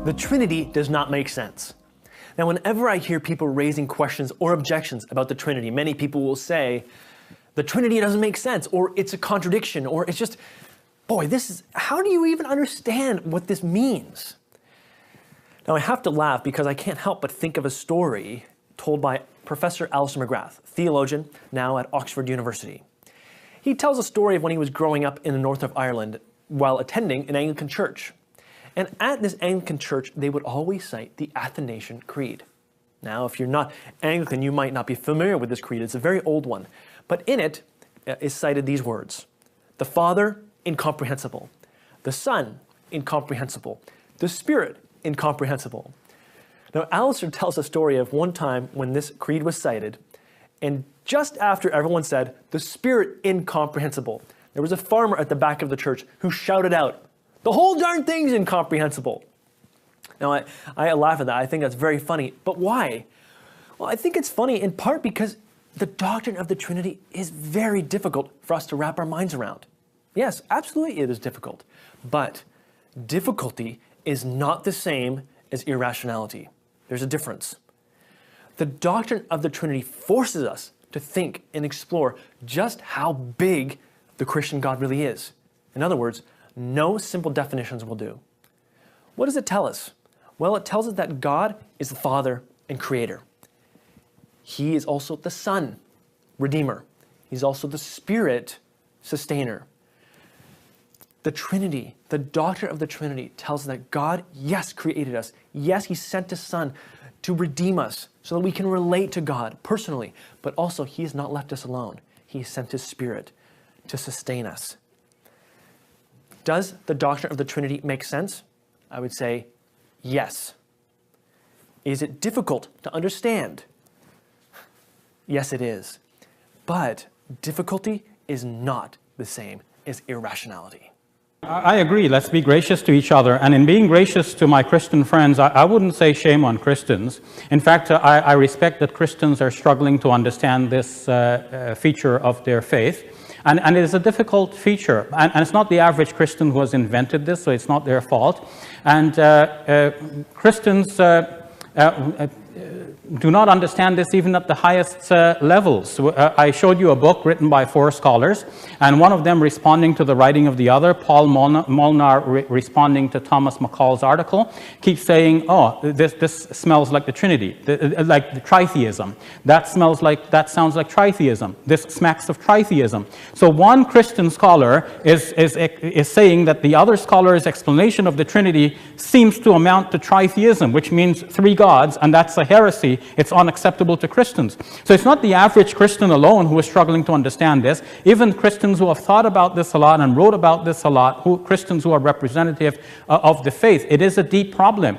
The Trinity does not make sense. Now, whenever I hear people raising questions or objections about the Trinity, many people will say, the Trinity doesn't make sense, or it's a contradiction, or it's just, boy, how do you even understand what this means? Now, I have to laugh because I can't help but think of a story told by Professor Alistair McGrath, theologian, now at Oxford University. He tells a story of when he was growing up in the north of Ireland while attending an Anglican church. And at this Anglican church, they would always cite the Athanasian Creed. Now, if you're not Anglican, you might not be familiar with this creed. It's a very old one. But in it is cited these words: the Father, incomprehensible; the Son, incomprehensible; the Spirit, incomprehensible. Now, Alistair tells a story of one time when this creed was cited, and just after everyone said, the Spirit, incomprehensible, there was a farmer at the back of the church who shouted out, the whole darn thing's incomprehensible. Now, I laugh at that. I think that's very funny. But why? Well, I think it's funny in part because the doctrine of the Trinity is very difficult for us to wrap our minds around. Yes, absolutely it is difficult. But difficulty is not the same as irrationality. There's a difference. The doctrine of the Trinity forces us to think and explore just how big the Christian God really is. In other words, no simple definitions will do. What does it tell us? Well, it tells us that God is the Father and Creator. He is also the Son, Redeemer. He's also the Spirit, Sustainer. The Trinity, the doctrine of the Trinity, tells us that God, yes, created us. Yes, He sent His Son to redeem us so that we can relate to God personally. But also, He has not left us alone. He sent His Spirit to sustain us. Does the doctrine of the Trinity make sense? I would say yes. Is it difficult to understand? Yes, it is. But difficulty is not the same as irrationality. I agree. Let's be gracious to each other. And in being gracious to my Christian friends, I wouldn't say shame on Christians. In fact, I respect that Christians are struggling to understand this feature of their faith. And it is a difficult feature. And it's not the average Christian who has invented this, so it's not their fault. And Christians do not understand this even at the highest levels. I showed you a book written by 4 scholars, and one of them responding to the writing of the other, Paul Molnar responding to Thomas McCall's article, keeps saying, oh, this smells like the Trinity, like the tritheism. That sounds like tritheism. This smacks of tritheism. So one Christian scholar is saying that the other scholar's explanation of the Trinity seems to amount to tritheism, which means 3 gods, and that's a heresy. It's unacceptable to Christians. So it's not the average Christian alone who is struggling to understand this. Even Christians who have thought about this a lot and wrote about this a lot, Christians who are representative of the faith, it is a deep problem.